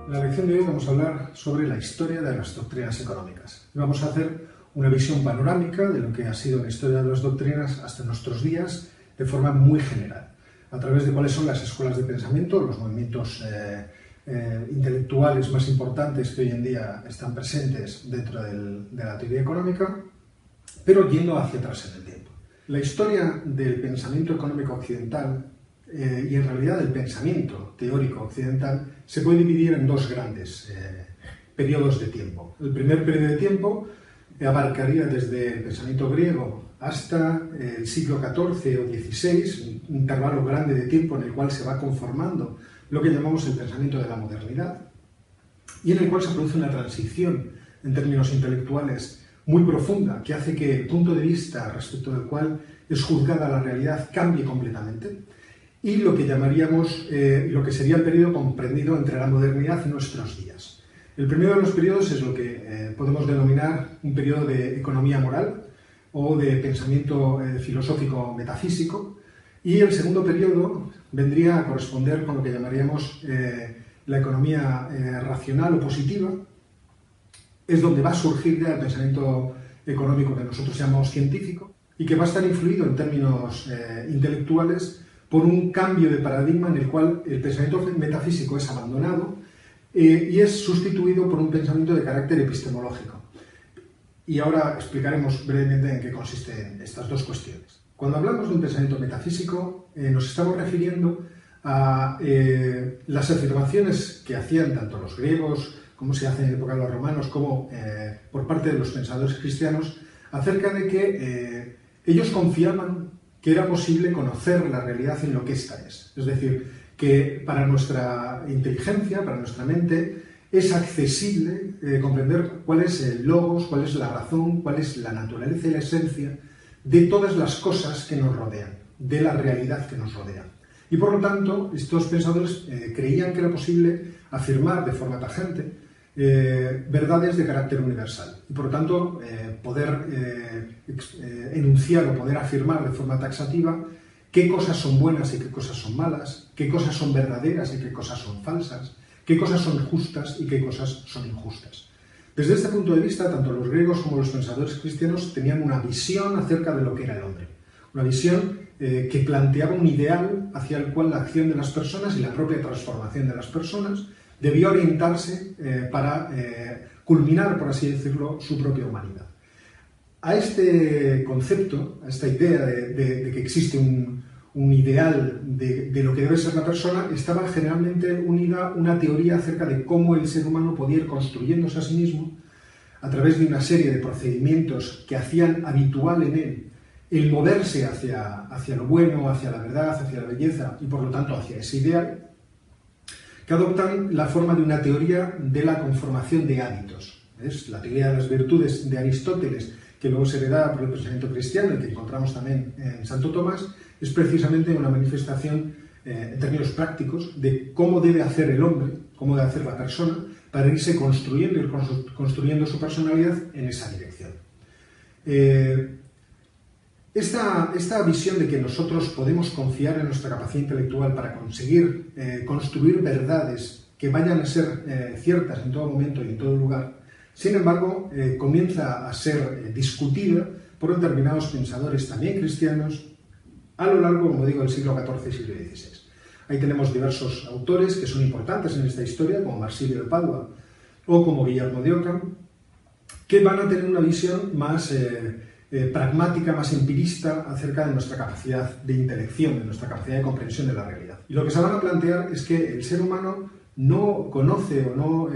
En la lección de hoy vamos a hablar sobre la historia de las doctrinas económicas. Vamos a hacer una visión panorámica de lo que ha sido la historia de las doctrinas hasta nuestros días de forma muy general, a través de cuáles son las escuelas de pensamiento, los movimientos intelectuales más importantes que hoy en día están presentes dentro de la teoría económica, pero yendo hacia atrás en el tiempo. La historia del pensamiento económico occidental y en realidad el pensamiento teórico occidental se puede dividir en dos grandes periodos de tiempo. El primer periodo de tiempo abarcaría desde el pensamiento griego hasta el siglo XIV o XVI, un intervalo grande de tiempo en el cual se va conformando lo que llamamos el pensamiento de la modernidad y en el cual se produce una transición en términos intelectuales muy profunda que hace que el punto de vista respecto del cual es juzgada la realidad cambie completamente. Y lo que llamaríamos, lo que sería el periodo comprendido entre la modernidad y nuestros días. El primero de los periodos es lo que podemos denominar un periodo de economía moral o de pensamiento filosófico metafísico, y el segundo periodo vendría a corresponder con lo que llamaríamos la economía racional o positiva. Es donde va a surgir ya el pensamiento económico que nosotros llamamos científico y que va a estar influido en términos intelectuales por un cambio de paradigma en el cual el pensamiento metafísico es abandonado y es sustituido por un pensamiento de carácter epistemológico. Y ahora explicaremos brevemente en qué consisten estas dos cuestiones. Cuando hablamos de un pensamiento metafísico, nos estamos refiriendo a las afirmaciones que hacían tanto los griegos como se hacen en época de los romanos, como por parte de los pensadores cristianos, acerca de que ellos confiaban que era posible conocer la realidad en lo que ésta es. Es decir, que para nuestra inteligencia, para nuestra mente, es accesible comprender cuál es el logos, cuál es la razón, cuál es la naturaleza y la esencia de todas las cosas que nos rodean, de la realidad que nos rodea. Y por lo tanto, estos pensadores creían que era posible afirmar de forma tajante verdades de carácter universal y por lo tanto poder enunciar o poder afirmar de forma taxativa qué cosas son buenas y qué cosas son malas, qué cosas son verdaderas y qué cosas son falsas, qué cosas son justas y qué cosas son injustas. Desde este punto de vista, tanto los griegos como los pensadores cristianos tenían una visión acerca de lo que era el hombre, una visión que planteaba un ideal hacia el cual la acción de las personas y la propia transformación de las personas debía orientarse para culminar, por así decirlo, su propia humanidad. A este concepto, a esta idea de que existe un ideal de lo que debe ser la persona, estaba generalmente unida una teoría acerca de cómo el ser humano podía ir construyéndose a sí mismo a través de una serie de procedimientos que hacían habitual en él el moverse hacia lo bueno, hacia la verdad, hacia la belleza y por lo tanto hacia ese ideal, que adoptan la forma de una teoría de la conformación de hábitos. Es la teoría de las virtudes de Aristóteles, que luego se hereda por el pensamiento cristiano y que encontramos también en Santo Tomás, es precisamente una manifestación en términos prácticos de cómo debe hacer el hombre, cómo debe hacer la persona, para irse construyendo, ir construyendo su personalidad en esa dirección. Esta visión de que nosotros podemos confiar en nuestra capacidad intelectual para conseguir construir verdades que vayan a ser ciertas en todo momento y en todo lugar, sin embargo, comienza a ser discutida por determinados pensadores también cristianos a lo largo, como digo, del siglo XIV y siglo XVI. Ahí tenemos diversos autores que son importantes en esta historia, como Marsilio de Padua o como Guillermo de Ockham, que van a tener una visión más pragmática, más empirista acerca de nuestra capacidad de intelección, de nuestra capacidad de comprensión de la realidad. Y lo que se van a plantear es que el ser humano no conoce o no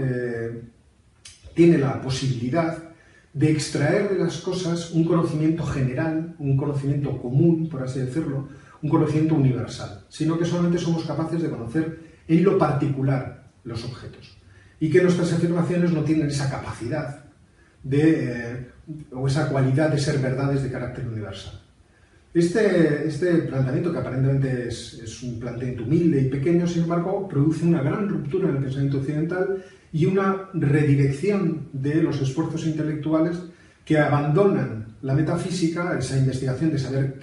tiene la posibilidad de extraer de las cosas un conocimiento general, un conocimiento común, por así decirlo, un conocimiento universal, sino que solamente somos capaces de conocer en lo particular los objetos y que nuestras afirmaciones no tienen esa capacidad o esa cualidad de ser verdades de carácter universal. Este planteamiento, que aparentemente es un planteamiento humilde y pequeño, sin embargo, produce una gran ruptura en el pensamiento occidental y una redirección de los esfuerzos intelectuales que abandonan la metafísica, esa investigación de saber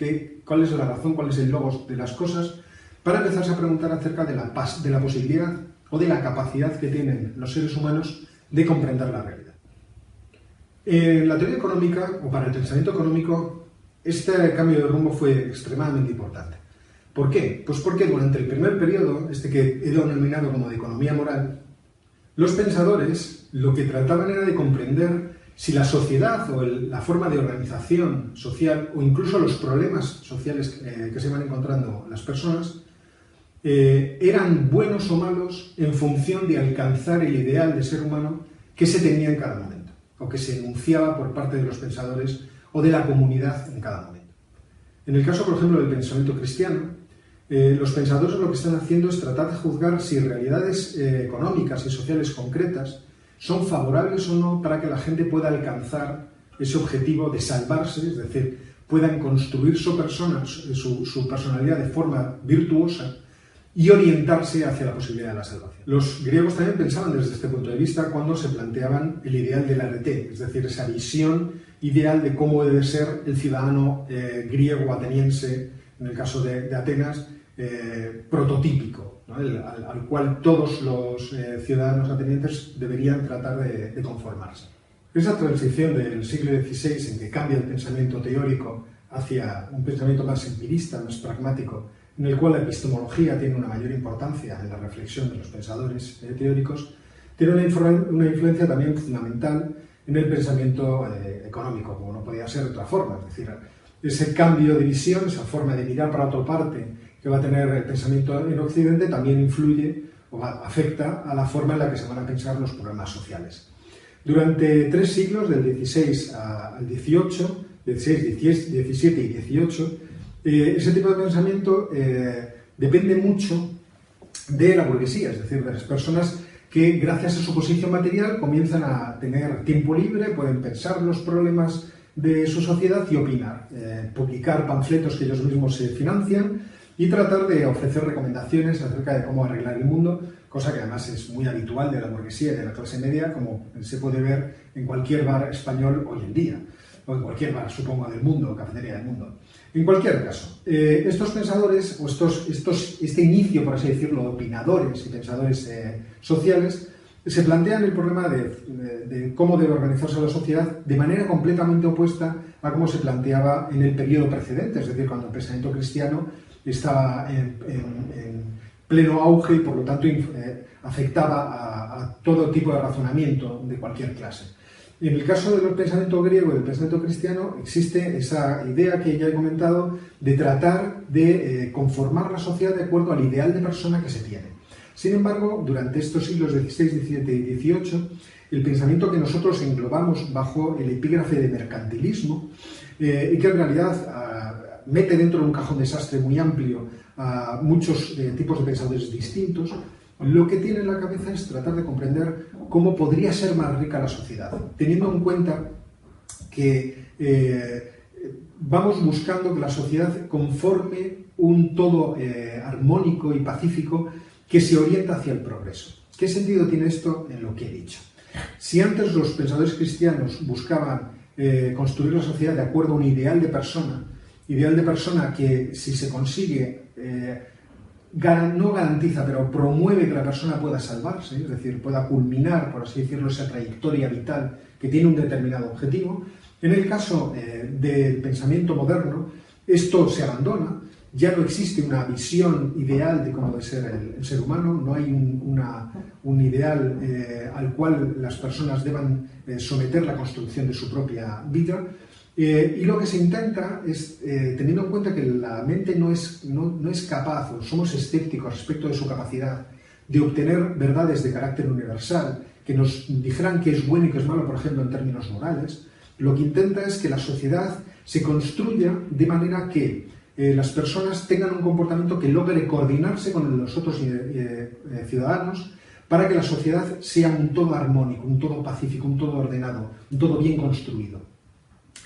cuál es la razón, cuál es el logos de las cosas, para empezarse a preguntar acerca de la posibilidad o de la capacidad que tienen los seres humanos de comprender la realidad. En la teoría económica, o para el pensamiento económico, este cambio de rumbo fue extremadamente importante. ¿Por qué? Pues porque durante el primer periodo, este que he denominado como de economía moral, los pensadores lo que trataban era de comprender si la sociedad o la forma de organización social o incluso los problemas sociales que se iban encontrando las personas eran buenos o malos en función de alcanzar el ideal de ser humano que se tenía en cada momento o que se enunciaba por parte de los pensadores o de la comunidad en cada momento. En el caso, por ejemplo, del pensamiento cristiano, los pensadores lo que están haciendo es tratar de juzgar si realidades económicas y sociales concretas son favorables o no para que la gente pueda alcanzar ese objetivo de salvarse, es decir, puedan construir su personalidad de forma virtuosa y orientarse hacia la posibilidad de la salvación. Los griegos también pensaban desde este punto de vista cuando se planteaban el ideal del arete, es decir, esa visión ideal de cómo debe ser el ciudadano griego ateniense, en el caso de Atenas, prototípico, ¿no? al cual todos los ciudadanos atenienses deberían tratar de conformarse. Esa transición del siglo XVI en que cambia el pensamiento teórico hacia un pensamiento más empirista, más pragmático, en el cual la epistemología tiene una mayor importancia en la reflexión de los pensadores teóricos, tiene una influencia también fundamental en el pensamiento económico, como no podía ser de otra forma. Es decir, ese cambio de visión, esa forma de mirar para otra parte que va a tener el pensamiento en Occidente, también influye o afecta a la forma en la que se van a pensar los problemas sociales. Durante 3 siglos, del XVI al XVIII, XVI, XVII y XVIII, ese tipo de pensamiento depende mucho de la burguesía, es decir, de las personas que gracias a su posición material comienzan a tener tiempo libre, pueden pensar los problemas de su sociedad y opinar, publicar panfletos que ellos mismos se financian y tratar de ofrecer recomendaciones acerca de cómo arreglar el mundo, cosa que además es muy habitual de la burguesía y de la clase media, como se puede ver en cualquier bar español hoy en día, o en cualquier bar, supongo, del mundo, cafetería del mundo. En cualquier caso, estos pensadores, o este inicio, por así decirlo, de opinadores y pensadores sociales, se plantean el problema de cómo debe organizarse la sociedad de manera completamente opuesta a cómo se planteaba en el periodo precedente, es decir, cuando el pensamiento cristiano estaba en pleno auge y por lo tanto afectaba a todo tipo de razonamiento de cualquier clase. En el caso del pensamiento griego y del pensamiento cristiano existe esa idea que ya he comentado de tratar de conformar la sociedad de acuerdo al ideal de persona que se tiene. Sin embargo, durante estos siglos XVI, XVII y XVIII, el pensamiento que nosotros englobamos bajo el epígrafe de mercantilismo y que en realidad mete dentro de un cajón desastre muy amplio a muchos tipos de pensadores distintos, lo que tiene en la cabeza es tratar de comprender cómo podría ser más rica la sociedad, teniendo en cuenta que vamos buscando que la sociedad conforme un todo armónico y pacífico que se orienta hacia el progreso. ¿Qué sentido tiene esto en lo que he dicho? Si antes los pensadores cristianos buscaban construir la sociedad de acuerdo a un ideal de persona que si se consigue no garantiza, pero promueve que la persona pueda salvarse, es decir, pueda culminar, por así decirlo, esa trayectoria vital que tiene un determinado objetivo. En el caso del pensamiento moderno, esto se abandona, ya no existe una visión ideal de cómo debe ser el ser humano, no hay un ideal al cual las personas deban someter la construcción de su propia vida. Y lo que se intenta es, teniendo en cuenta que la mente no es capaz, o somos escépticos respecto de su capacidad de obtener verdades de carácter universal, que nos dijeran qué es bueno y qué es malo, por ejemplo, en términos morales, lo que intenta es que la sociedad se construya de manera que las personas tengan un comportamiento que logre coordinarse con los otros ciudadanos para que la sociedad sea un todo armónico, un todo pacífico, un todo ordenado, un todo bien construido.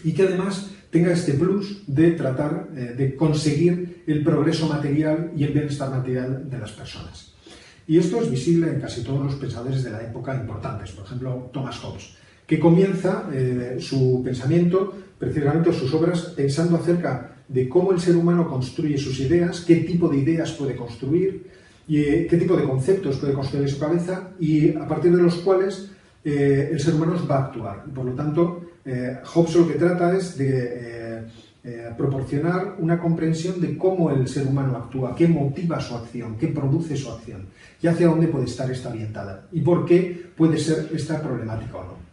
Y que además tenga este plus de tratar de conseguir el progreso material y el bienestar material de las personas. Y esto es visible en casi todos los pensadores de la época importantes, por ejemplo, Thomas Hobbes, que comienza su pensamiento, precisamente sus obras, pensando acerca de cómo el ser humano construye sus ideas, qué tipo de ideas puede construir, y qué tipo de conceptos puede construir en su cabeza y a partir de los cuales el ser humano va a actuar. Por lo tanto, Hobbes lo que trata es de proporcionar una comprensión de cómo el ser humano actúa, qué motiva su acción, qué produce su acción y hacia dónde puede estar esta orientada y por qué puede ser esta problemática o no.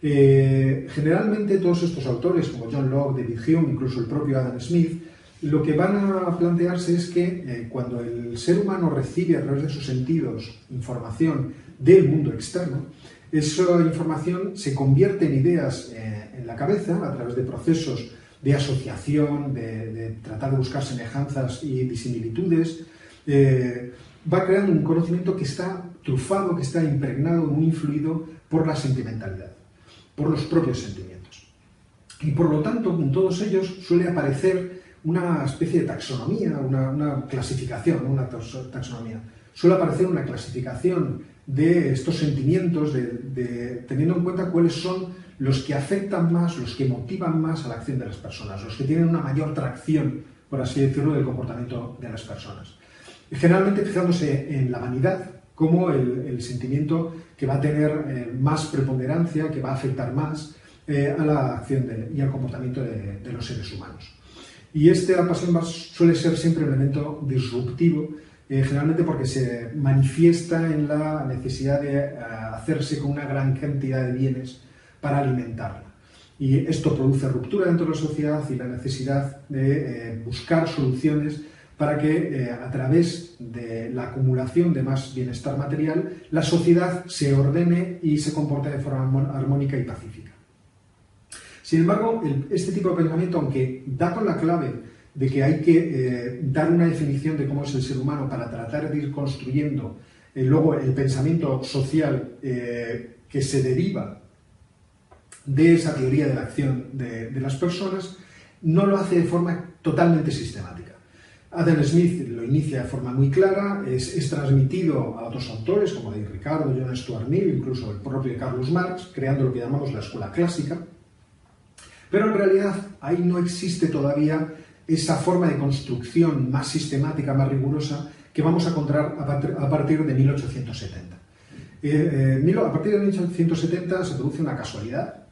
Generalmente todos estos autores como John Locke, David Hume, incluso el propio Adam Smith, lo que van a plantearse es que cuando el ser humano recibe a través de sus sentidos información del mundo externo, esa información se convierte en ideas en la cabeza a través de procesos de asociación, de tratar de buscar semejanzas y disimilitudes, va creando un conocimiento que está trufado, que está impregnado, muy influido por la sentimentalidad, por los propios sentimientos. Y por lo tanto, en todos ellos suele aparecer una especie de taxonomía, una clasificación, no una taxonomía. Suele aparecer una clasificación de estos sentimientos, teniendo en cuenta cuáles son los que afectan más, los que motivan más a la acción de las personas, los que tienen una mayor tracción, por así decirlo, del comportamiento de las personas. Y generalmente fijándose en la vanidad como el sentimiento que va a tener más preponderancia, que va a afectar más a la acción y al comportamiento de los seres humanos. Y esta pasión suele ser siempre un elemento disruptivo, generalmente porque se manifiesta en la necesidad de hacerse con una gran cantidad de bienes para alimentarla. Y esto produce ruptura dentro de la sociedad y la necesidad de buscar soluciones para que a través de la acumulación de más bienestar material la sociedad se ordene y se comporte de forma armónica y pacífica. Sin embargo, este tipo de pensamiento, aunque da con la clave de que hay que dar una definición de cómo es el ser humano para tratar de ir construyendo luego el pensamiento social que se deriva de esa teoría de la acción de las personas, no lo hace de forma totalmente sistemática. Adam Smith lo inicia de forma muy clara, es transmitido a otros autores como David Ricardo, John Stuart Mill, incluso el propio Carlos Marx, creando lo que llamamos la escuela clásica. Pero en realidad ahí no existe todavía esa forma de construcción más sistemática, más rigurosa, que vamos a encontrar a partir de 1870. A partir de 1870 se produce una casualidad.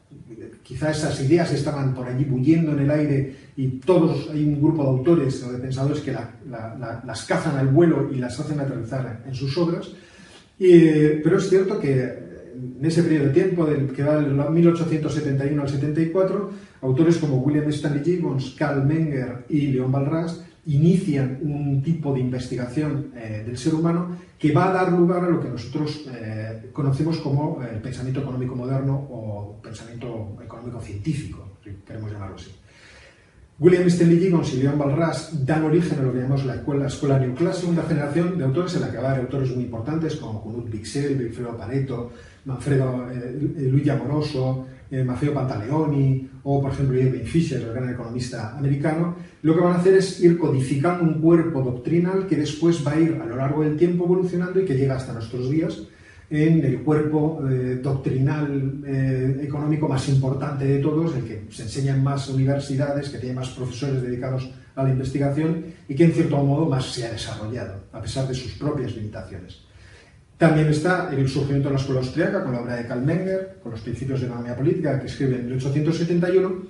Quizá esas ideas estaban por allí bulliendo en el aire y hay un grupo de autores o de pensadores que las cazan al vuelo y las hacen aterrizar en sus obras. Pero es cierto que en ese periodo de tiempo, que va del 1871 al 74, autores como William Stanley Gibbons, Karl Menger y Leon Walras inician un tipo de investigación del ser humano que va a dar lugar a lo que nosotros conocemos como el pensamiento económico moderno o pensamiento económico científico, si queremos llamarlo así. William Stanley Gibbons y Leon Walras dan origen a lo que llamamos la escuela neoclásica, una generación de autores en la que va a haber autores muy importantes como Knut Wicksell, Wilfredo Pareto, Luigi Amoroso, Maffeo Pantaleoni o, por ejemplo, Irving Fisher, el gran economista americano. Lo que van a hacer es ir codificando un cuerpo doctrinal que después va a ir a lo largo del tiempo evolucionando y que llega hasta nuestros días en el cuerpo doctrinal económico más importante de todos, el que se enseña en más universidades, que tiene más profesores dedicados a la investigación y que en cierto modo más se ha desarrollado, a pesar de sus propias limitaciones. También está el surgimiento de la escuela austríaca con la obra de Karl Menger, con los principios de economía política que escribe en 1871,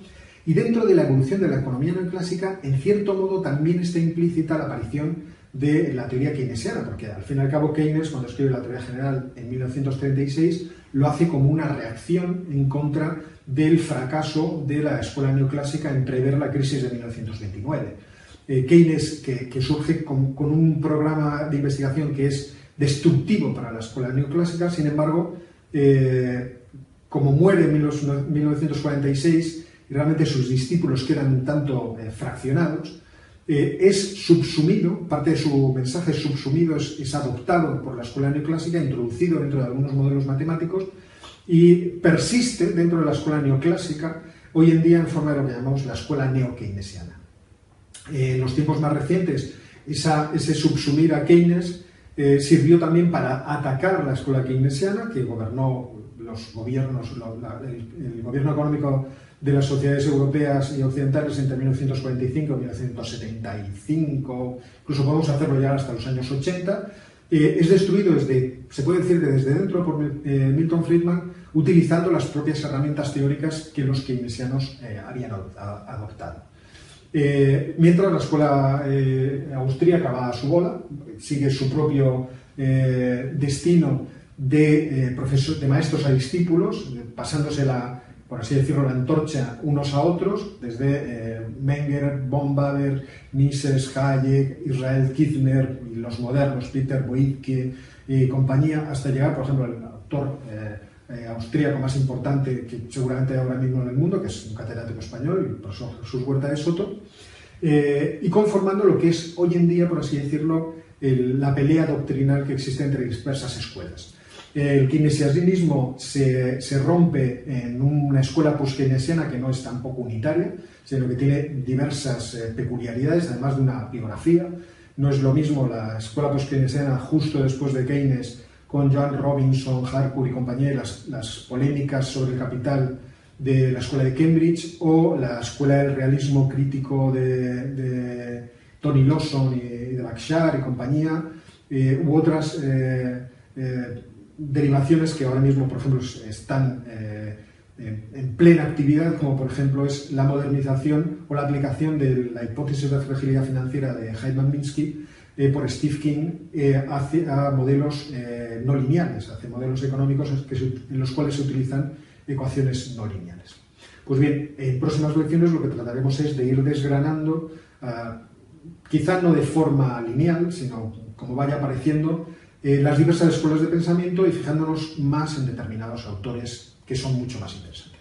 y dentro de la evolución de la economía neoclásica, en cierto modo también está implícita la aparición de la teoría keynesiana, porque al fin y al cabo Keynes, cuando escribe la teoría general en 1936, lo hace como una reacción en contra del fracaso de la escuela neoclásica en prever la crisis de 1929. Keynes, que surge con un programa de investigación que es destructivo para la escuela neoclásica, sin embargo, como muere en 1946 y realmente sus discípulos quedan un tanto fraccionados, es subsumido, parte de su mensaje subsumido es adoptado por la escuela neoclásica, introducido dentro de algunos modelos matemáticos y persiste dentro de la escuela neoclásica hoy en día en forma de lo que llamamos la escuela neo-keynesiana. En los tiempos más recientes, ese subsumir a Keynes sirvió también para atacar la escuela keynesiana que gobernó los gobiernos, el gobierno económico de las sociedades europeas y occidentales entre 1945 y 1975, incluso podemos hacerlo ya hasta los años 80, es destruido se puede decir que desde dentro por Milton Friedman, utilizando las propias herramientas teóricas que los keynesianos habían adoptado. Mientras la escuela austríaca va a su bola, sigue su propio destino de maestros a discípulos, pasándose por así decirlo, la antorcha unos a otros, desde Menger, Bombaber, Mises, Hayek, Israel Kirzner y los modernos, Peter Boitke y compañía, hasta llegar, por ejemplo, al autor austríaco más importante que seguramente hay ahora mismo en el mundo, que es un catedrático español, el profesor Jesús Huerta de Soto, y conformando lo que es hoy en día, por así decirlo, la pelea doctrinal que existe entre dispersas escuelas. El keynesianismo se rompe en una escuela post-keynesiana que no es tampoco unitaria, sino que tiene diversas peculiaridades, además de una biografía. No es lo mismo la escuela post-keynesiana justo después de Keynes, con Joan Robinson, Harcourt y compañía, las polémicas sobre el capital de la escuela de Cambridge, o la escuela del realismo crítico de Tony Lawson y de Bashar y compañía, u otras derivaciones que ahora mismo, por ejemplo, están en plena actividad, como por ejemplo es la modernización o la aplicación de la hipótesis de fragilidad financiera de Heitman-Minsky por Steve King a modelos no lineales, hacia modelos económicos en los cuales se utilizan ecuaciones no lineales. Pues bien, en próximas lecciones lo que trataremos es de ir desgranando, quizá no de forma lineal, sino como vaya apareciendo, las diversas escuelas de pensamiento y fijándonos más en determinados autores que son mucho más interesantes.